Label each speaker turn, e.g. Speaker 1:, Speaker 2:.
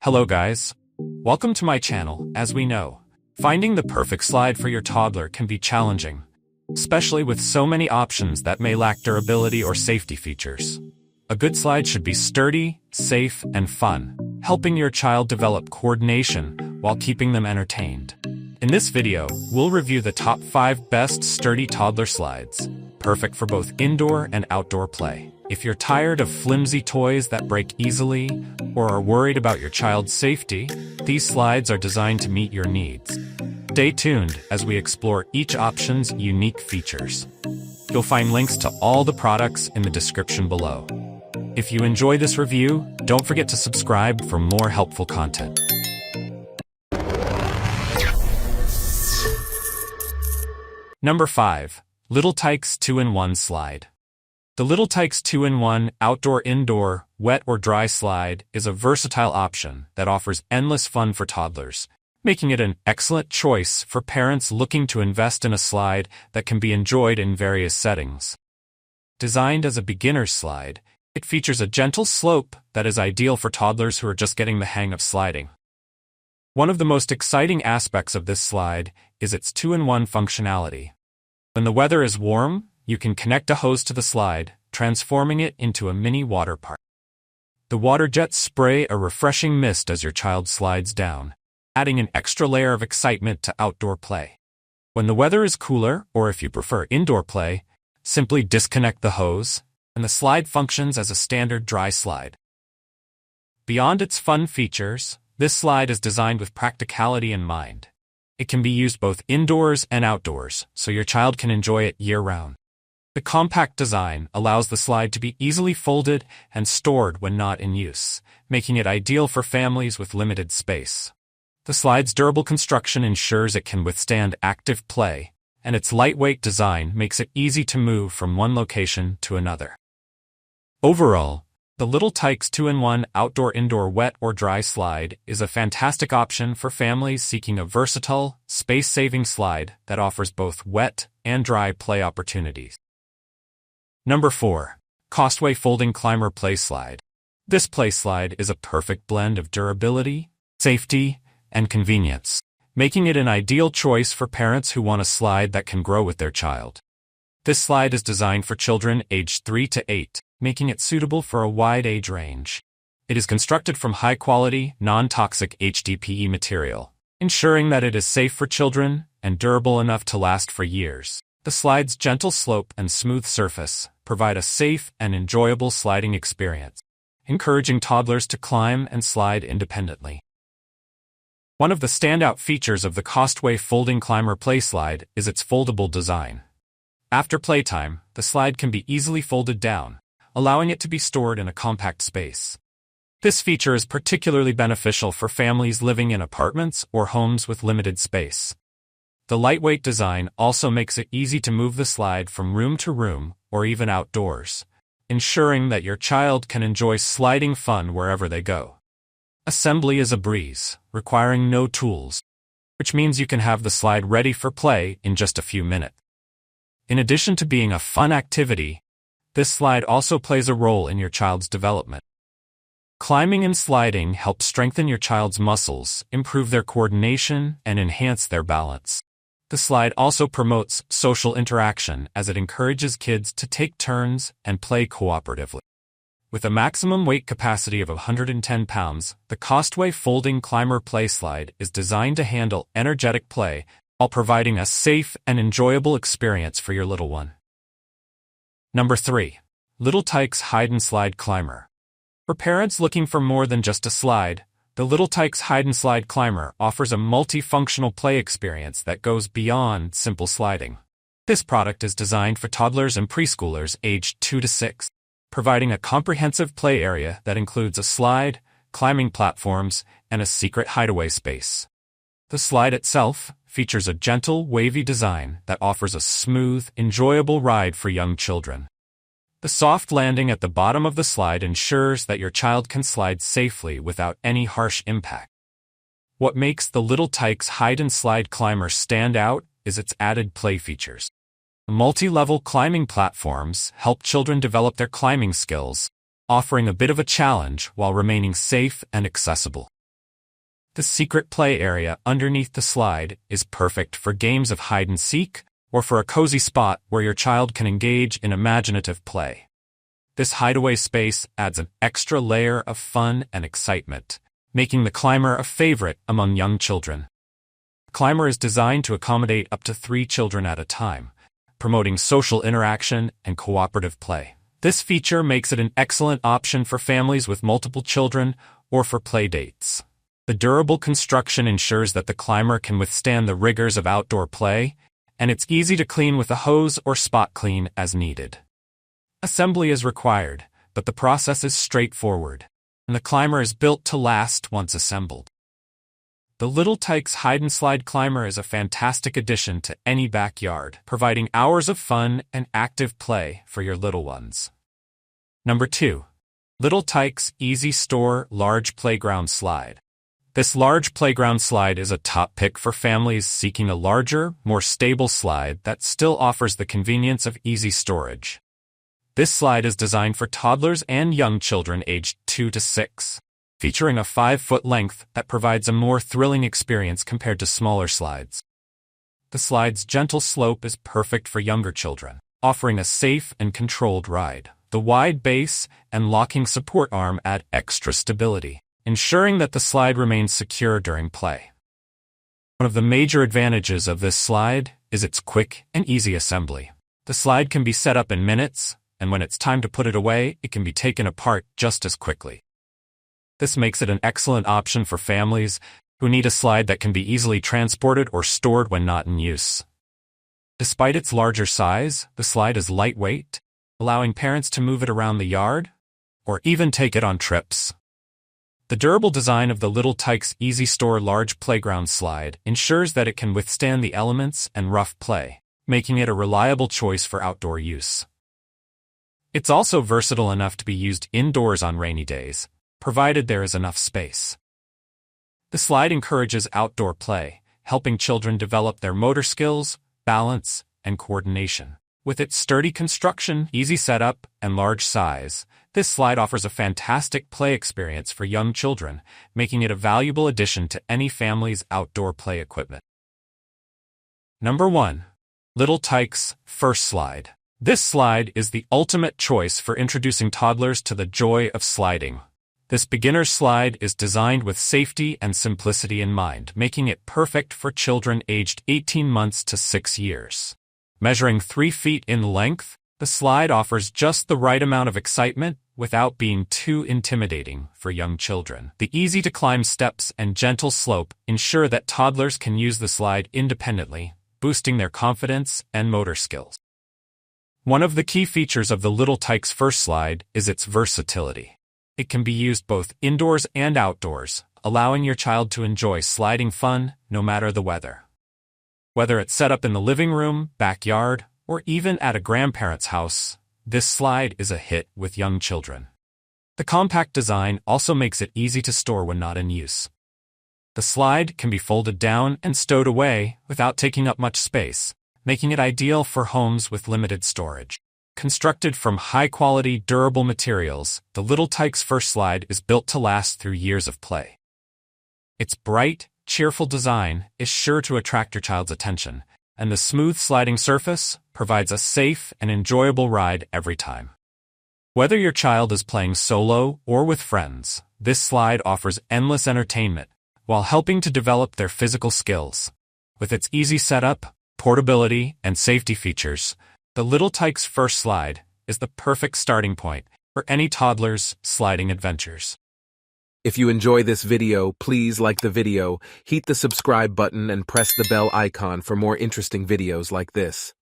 Speaker 1: Hello guys. Welcome to my channel. As we know, finding the perfect slide for your toddler can be challenging, especially with so many options that may lack durability or safety features. A good slide should be sturdy, safe, and fun, helping your child develop coordination while keeping them entertained. In this video, we'll review the top 5 best sturdy toddler slides, perfect for both indoor and outdoor play. If you're tired of flimsy toys that break easily or are worried about your child's safety, these slides are designed to meet your needs. Stay tuned as we explore each option's unique features. You'll find links to all the products in the description below. If you enjoy this review, don't forget to subscribe for more helpful content. Number 5. Little Tikes 2-in-1 Slide. The Little Tikes 2-in-1 Outdoor-Indoor, Wet or Dry Slide is a versatile option that offers endless fun for toddlers, making it an excellent choice for parents looking to invest in a slide that can be enjoyed in various settings. Designed as a beginner's slide, it features a gentle slope that is ideal for toddlers who are just getting the hang of sliding. One of the most exciting aspects of this slide is its 2-in-1 functionality. When the weather is warm, you can connect a hose to the slide, transforming it into a mini water park. The water jets spray a refreshing mist as your child slides down, adding an extra layer of excitement to outdoor play. When the weather is cooler, or if you prefer indoor play, simply disconnect the hose, and the slide functions as a standard dry slide. Beyond its fun features, this slide is designed with practicality in mind. It can be used both indoors and outdoors, so your child can enjoy it year-round. The compact design allows the slide to be easily folded and stored when not in use, making it ideal for families with limited space. The slide's durable construction ensures it can withstand active play, and its lightweight design makes it easy to move from one location to another. Overall, the Little Tikes 2-in-1 Outdoor-Indoor Wet or Dry Slide is a fantastic option for families seeking a versatile, space-saving slide that offers both wet and dry play opportunities. Number 4. Costway Folding Climber Play Slide. This play slide is a perfect blend of durability, safety, and convenience, making it an ideal choice for parents who want a slide that can grow with their child. This slide is designed for children aged 3 to 8, making it suitable for a wide age range. It is constructed from high-quality, non-toxic HDPE material, ensuring that it is safe for children and durable enough to last for years. The slide's gentle slope and smooth surface provide a safe and enjoyable sliding experience, encouraging toddlers to climb and slide independently. One of the standout features of the Costway Folding Climber Play Slide is its foldable design. After playtime, the slide can be easily folded down, allowing it to be stored in a compact space. This feature is particularly beneficial for families living in apartments or homes with limited space. The lightweight design also makes it easy to move the slide from room to room or even outdoors, ensuring that your child can enjoy sliding fun wherever they go. Assembly is a breeze, requiring no tools, which means you can have the slide ready for play in just a few minutes. In addition to being a fun activity, this slide also plays a role in your child's development. Climbing and sliding help strengthen your child's muscles, improve their coordination, and enhance their balance. The slide also promotes social interaction as it encourages kids to take turns and play cooperatively. With a maximum weight capacity of 110 pounds, the Costway Folding Climber Play Slide is designed to handle energetic play while providing a safe and enjoyable experience for your little one. Number 3. Little Tikes Hide-and-Slide Climber. For parents looking for more than just a slide, the Little Tikes Hide-and-Slide Climber offers a multifunctional play experience that goes beyond simple sliding. This product is designed for toddlers and preschoolers aged 2 to 6, providing a comprehensive play area that includes a slide, climbing platforms, and a secret hideaway space. The slide itself features a gentle, wavy design that offers a smooth, enjoyable ride for young children. The soft landing at the bottom of the slide ensures that your child can slide safely without any harsh impact. What makes the Little Tikes Hide-and-Slide Climber stand out is its added play features. Multi-level climbing platforms help children develop their climbing skills, offering a bit of a challenge while remaining safe and accessible. The secret play area underneath the slide is perfect for games of hide and seek or for a cozy spot where your child can engage in imaginative play. This hideaway space adds an extra layer of fun and excitement, making the climber a favorite among young children. The climber is designed to accommodate up to 3 children at a time, promoting social interaction and cooperative play. This feature makes it an excellent option for families with multiple children or for play dates. The durable construction ensures that the climber can withstand the rigors of outdoor play, and it's easy to clean with a hose or spot clean as needed. Assembly is required, but the process is straightforward, and the climber is built to last once assembled. The Little Tikes hide-and-slide climber is a fantastic addition to any backyard, providing hours of fun and active play for your little ones. Number 2. Little Tikes Easy Store Large Playground Slide. This large playground slide is a top pick for families seeking a larger, more stable slide that still offers the convenience of easy storage. This slide is designed for toddlers and young children aged 2 to 6, featuring a 5-foot length that provides a more thrilling experience compared to smaller slides. The slide's gentle slope is perfect for younger children, offering a safe and controlled ride. The wide base and locking support arm add extra stability, ensuring that the slide remains secure during play. One of the major advantages of this slide is its quick and easy assembly. The slide can be set up in minutes, and when it's time to put it away, it can be taken apart just as quickly. This makes it an excellent option for families who need a slide that can be easily transported or stored when not in use. Despite its larger size, the slide is lightweight, allowing parents to move it around the yard or even take it on trips. The durable design of the Little Tikes Easy Store Large Playground Slide ensures that it can withstand the elements and rough play, making it a reliable choice for outdoor use. It's also versatile enough to be used indoors on rainy days, provided there is enough space. The slide encourages outdoor play, helping children develop their motor skills, balance, and coordination. With its sturdy construction, easy setup, and large size, this slide offers a fantastic play experience for young children, making it a valuable addition to any family's outdoor play equipment. Number 1. Little Tikes First Slide. This slide is the ultimate choice for introducing toddlers to the joy of sliding. This beginner's slide is designed with safety and simplicity in mind, making it perfect for children aged 18 months to 6 years. Measuring 3 feet in length, the slide offers just the right amount of excitement without being too intimidating for young children. The easy-to-climb steps and gentle slope ensure that toddlers can use the slide independently, boosting their confidence and motor skills. One of the key features of the Little Tikes First Slide is its versatility. It can be used both indoors and outdoors, allowing your child to enjoy sliding fun no matter the weather. Whether it's set up in the living room, backyard, or even at a grandparent's house, this slide is a hit with young children. The compact design also makes it easy to store when not in use. The slide can be folded down and stowed away without taking up much space, making it ideal for homes with limited storage. Constructed from high-quality, durable materials, the Little Tikes First Slide is built to last through years of play. Its bright, cheerful design is sure to attract your child's attention, and the smooth sliding surface provides a safe and enjoyable ride every time. Whether your child is playing solo or with friends, this slide offers endless entertainment while helping to develop their physical skills. With its easy setup, portability, and safety features, the Little Tikes First Slide is the perfect starting point for any toddler's sliding adventures.
Speaker 2: If you enjoy this video, please like the video, hit the subscribe button and press the bell icon for more interesting videos like this.